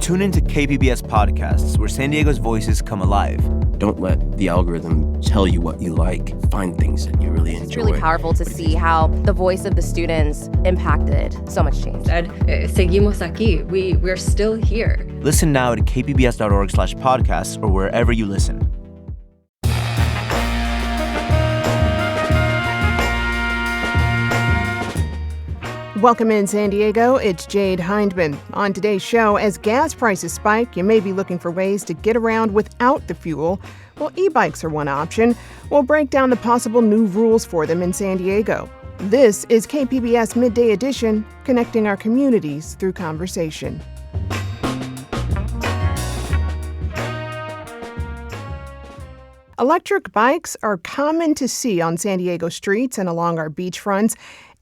Tune into KPBS podcasts where San Diego's voices come alive. Don't let the algorithm tell you what you like. Find things that you really enjoy. It's really powerful to see how the voice of the students impacted so much change. Seguimos aquí. We're still here. Listen now at kpbs.org/podcasts or wherever you listen. Welcome in San Diego, it's Jade Hindman. On today's show, as gas prices spike, you may be looking for ways to get around without the fuel. Well, e-bikes are one option. We'll break down the possible new rules for them in San Diego. This is KPBS Midday Edition, connecting our communities through conversation. Electric bikes are common to see on San Diego streets and along our beachfronts.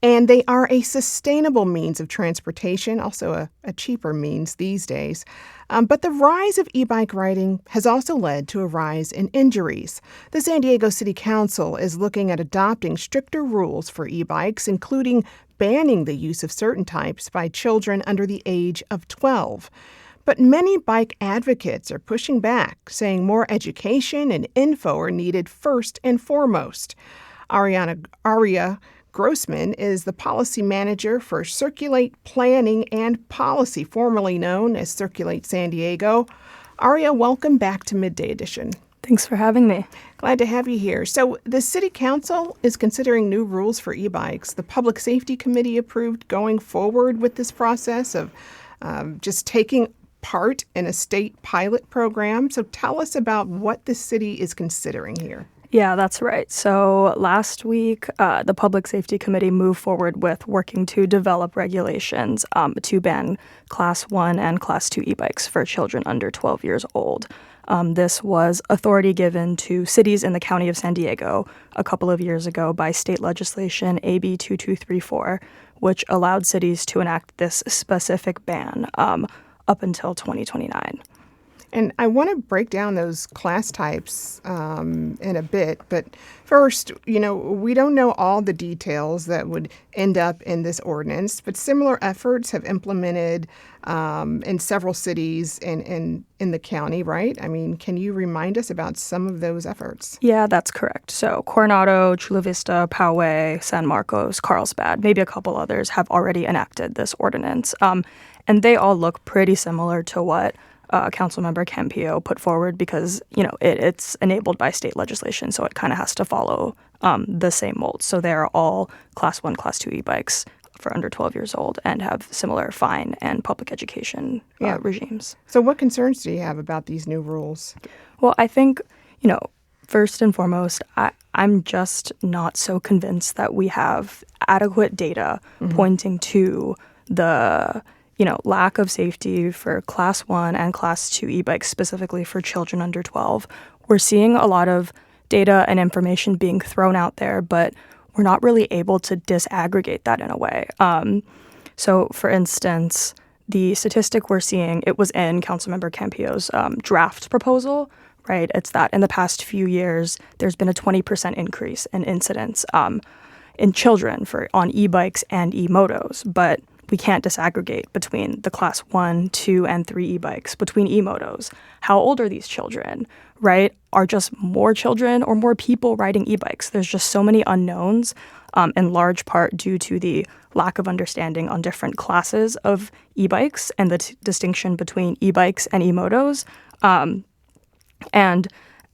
And they are a sustainable means of transportation, also a cheaper means these days. But the rise of e-bike riding has also led to a rise in injuries. The San Diego City Council is looking at adopting stricter rules for e-bikes, including banning the use of certain types by children under the age of 12. But many bike advocates are pushing back, saying more education and info are needed first and foremost. Aria Grossman is the policy manager for Circulate Planning and Policy, formerly known as Circulate San Diego. Aria, welcome back to Midday Edition. Thanks for having me. Glad to have you here. So the City Council is considering new rules for e-bikes. The Public Safety Committee approved going forward with this process of just taking part in a state pilot program. So tell us about what the city is considering here. Yeah, that's right. So last week, the Public Safety Committee moved forward with working to develop regulations to ban Class 1 and Class 2 e-bikes for children under 12 years old. This was authority given to cities in the county of San Diego a couple of years ago by state legislation AB 2234, which allowed cities to enact this specific ban up until 2029. And I want to break down those class types in a bit. But first, we don't know all the details that would end up in this ordinance, but similar efforts have implemented in several cities in the county, right? I mean, can you remind us about some of those efforts? Yeah, that's correct. So Coronado, Chula Vista, Poway, San Marcos, Carlsbad, maybe a couple others have already enacted this ordinance. And they all look pretty similar to what Councilmember Campillo put forward because, it's enabled by state legislation, so it kind of has to follow the same mold. So they're all Class 1, Class 2 e-bikes for under 12 years old and have similar fine and public education regimes. So what concerns do you have about these new rules? Well, I think, first and foremost, I'm just not so convinced that we have adequate data pointing to the lack of safety for Class 1 and Class 2 e-bikes, specifically for children under 12. We're seeing a lot of data and information being thrown out there, but we're not really able to disaggregate that in a way. So, for instance, the statistic we're seeing, it was in Councilmember Campillo's draft proposal, right? It's that in the past few years, there's been a 20% increase in incidents in children on e-bikes and e-motos, but we can't disaggregate between the Class 1, 2, and 3 e-bikes, between e-motos. How old are these children, right? Are just more children or more people riding e-bikes? There's just so many unknowns, in large part due to the lack of understanding on different classes of e-bikes and the distinction between e-bikes and e-motos, and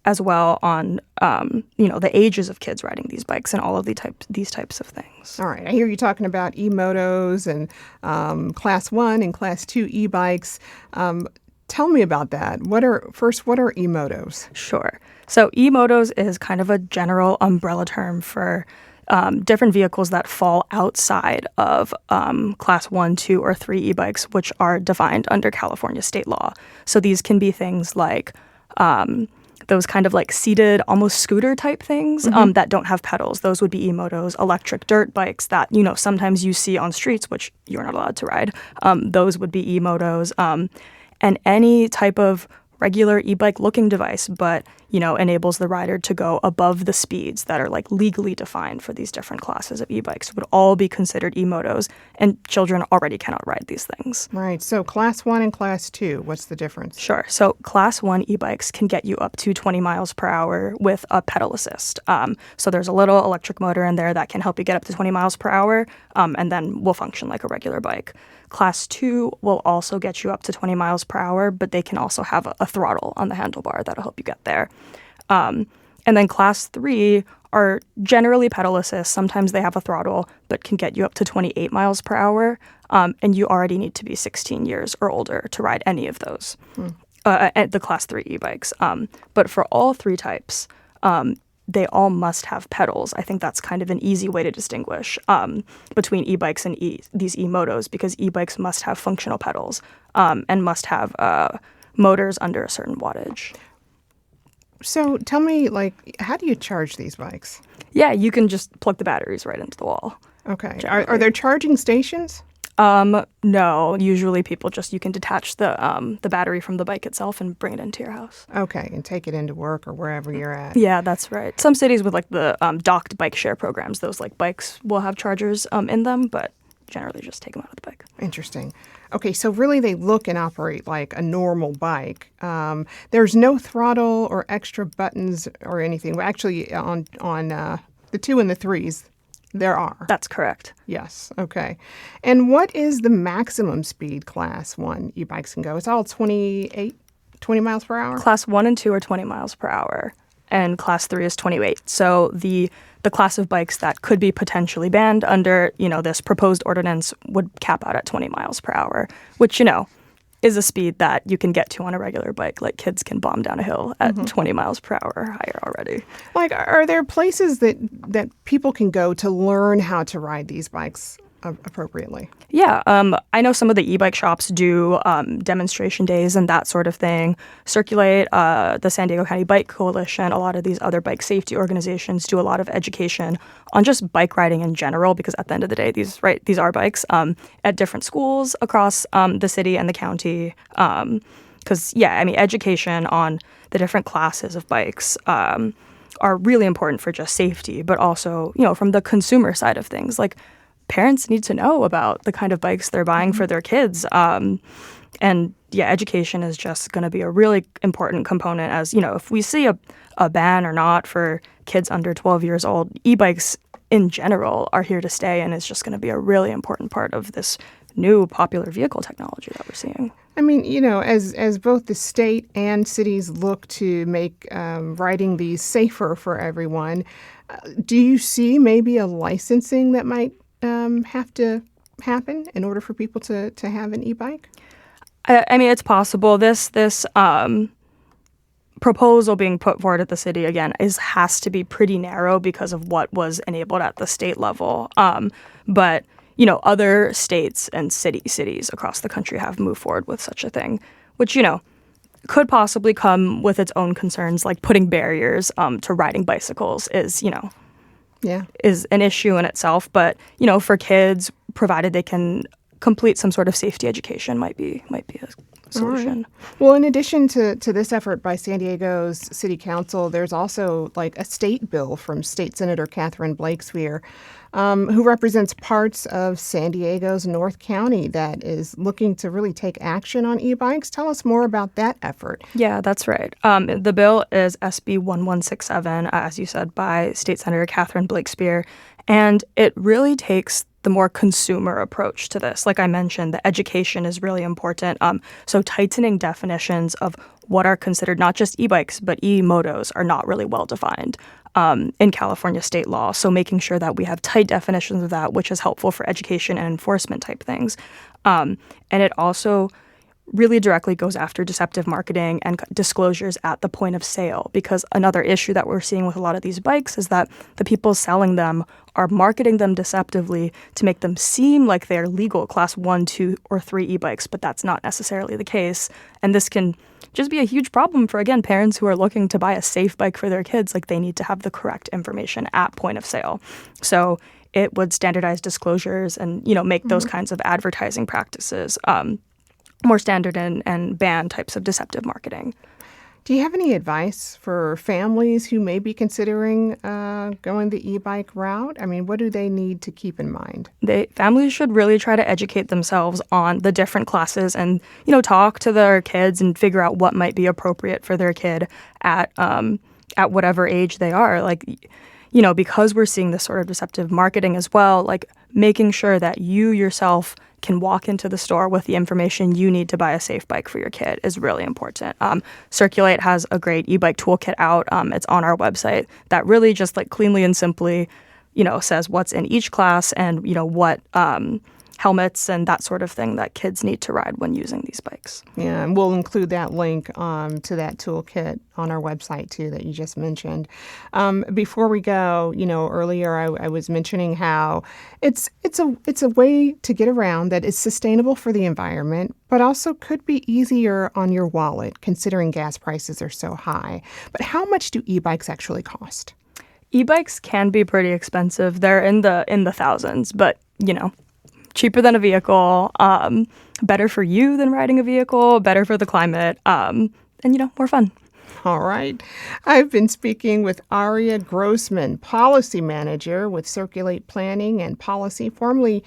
as well on, the ages of kids riding these bikes and all of these types of things. All right. I hear you talking about e-motos and Class 1 and Class 2 e-bikes. Tell me about that. What are e-motos? Sure. So e-motos is kind of a general umbrella term for different vehicles that fall outside of Class 1, 2, or 3 e-bikes, which are defined under California state law. So these can be things like those kind of like seated, almost scooter type things that don't have pedals. Those would be e-motos, electric dirt bikes that, sometimes you see on streets, which you're not allowed to ride. Those would be e-motos. And any type of regular e-bike looking device, but, enables the rider to go above the speeds that are like legally defined for these different classes of e-bikes, would all be considered e-motos, and children already cannot ride these things. Right. So Class 1 and Class 2, what's the difference? Sure. So Class 1 e-bikes can get you up to 20 miles per hour with a pedal assist. So there's a little electric motor in there that can help you get up to 20 miles per hour, and then will function like a regular bike. Class 2 will also get you up to 20 miles per hour, but they can also have a throttle on the handlebar that'll help you get there. And then Class 3 are generally pedal assist. Sometimes they have a throttle, but can get you up to 28 miles per hour. And you already need to be 16 years or older to ride any of those, at the Class 3 e-bikes. But for all three types, they all must have pedals. I think that's kind of an easy way to distinguish between e-bikes and these e-motos, because e-bikes must have functional pedals and must have motors under a certain wattage. So tell me, how do you charge these bikes? Yeah, you can just plug the batteries right into the wall. Okay. Are there charging stations? No, usually you can detach the battery from the bike itself and bring it into your house. Okay, and take it into work or wherever you're at. Yeah, that's right. Some cities with the docked bike share programs, those bikes will have chargers in them, but generally just take them out of the bike. Interesting. Okay, so really they look and operate like a normal bike. There's no throttle or extra buttons or anything. Actually, on the 2 and the 3s, there are. That's correct. Yes. Okay. And what is the maximum speed Class 1 e-bikes can go? It's all 20 miles per hour? Class 1 and 2 are 20 miles per hour, and Class 3 is 28. So the class of bikes that could be potentially banned under, this proposed ordinance would cap out at 20 miles per hour, which, is a speed that you can get to on a regular bike. Like, kids can bomb down a hill at 20 miles per hour or higher already. Are there places that people can go to learn how to ride these bikes appropriately? Yeah, I know some of the e-bike shops do demonstration days and that sort of thing. Circulate, the San Diego County Bike Coalition, a lot of these other bike safety organizations do a lot of education on just bike riding in general, because at the end of the day, these are bikes at different schools across the city and the county. Because, education on the different classes of bikes are really important for just safety, but also, from the consumer side of things. Parents need to know about the kind of bikes they're buying for their kids. Education is just going to be a really important component, as, if we see a ban or not for kids under 12 years old, e-bikes in general are here to stay, and it's just going to be a really important part of this new popular vehicle technology that we're seeing. I mean, as both the state and cities look to make riding these safer for everyone, do you see maybe a licensing that might have to happen in order for people to have an e-bike? I mean, it's possible. This proposal being put forward at the city, again, has to be pretty narrow because of what was enabled at the state level. But, other states and cities across the country have moved forward with such a thing, which, could possibly come with its own concerns, like putting barriers to riding bicycles is an issue in itself. But, for kids, provided they can complete some sort of safety education, might be a solution. Right. Well, in addition to this effort by San Diego's City Council, there's also a state bill from State Senator Catherine Blakespeare, who represents parts of San Diego's North County that is looking to really take action on e-bikes. Tell us more about that effort. Yeah, that's right. The bill is SB 1167, as you said, by State Senator Catherine Blakespeare, and it really takes the more consumer approach to this. Like I mentioned, the education is really important. So tightening definitions of what are considered not just e-bikes, but e-motos are not really well defined in California state law. So making sure that we have tight definitions of that, which is helpful for education and enforcement type things. And it also really directly goes after deceptive marketing and disclosures at the point of sale, because another issue that we're seeing with a lot of these bikes is that the people selling them are marketing them deceptively to make them seem like they're legal Class 1, 2, or 3 e-bikes, but that's not necessarily the case. And this can just be a huge problem for, again, parents who are looking to buy a safe bike for their kids. They need to have the correct information at point of sale. So it would standardize disclosures and, make those kinds of advertising practices more standard and ban types of deceptive marketing. Do you have any advice for families who may be considering going the e-bike route? I mean, what do they need to keep in mind? Families should really try to educate themselves on the different classes and, talk to their kids and figure out what might be appropriate for their kid at whatever age they are. Like, because we're seeing this sort of deceptive marketing as well, like making sure that you yourself can walk into the store with the information you need to buy a safe bike for your kid is really important. Circulate has a great e-bike toolkit out. It's on our website that really just like cleanly and simply, says what's in each class and, what helmets and that sort of thing that kids need to ride when using these bikes. Yeah, and we'll include that link to that toolkit on our website, too, that you just mentioned. Before we go, earlier I was mentioning how it's a way to get around that is sustainable for the environment, but also could be easier on your wallet, considering gas prices are so high. But how much do e-bikes actually cost? E-bikes can be pretty expensive. They're in the thousands, but, cheaper than a vehicle, better for you than riding a vehicle, better for the climate, and, more fun. All right. I've been speaking with Aria Grossman, Policy Manager with Circulate Planning and Policy, formerly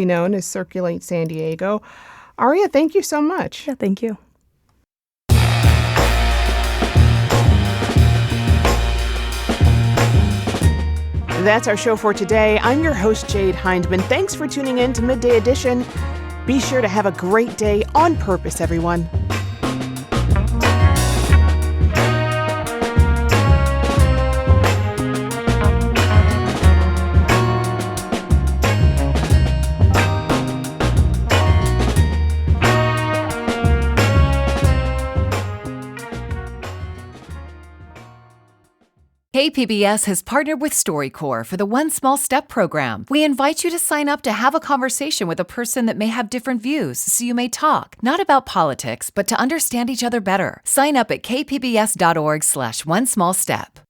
known as Circulate San Diego. Aria, thank you so much. Yeah, thank you. That's our show for today. I'm your host, Jade Hindman. Thanks for tuning in to Midday Edition. Be sure to have a great day on purpose, everyone. KPBS has partnered with StoryCorps for the One Small Step program. We invite you to sign up to have a conversation with a person that may have different views, so you may talk, not about politics, but to understand each other better. Sign up at kpbs.org/onesmallstep.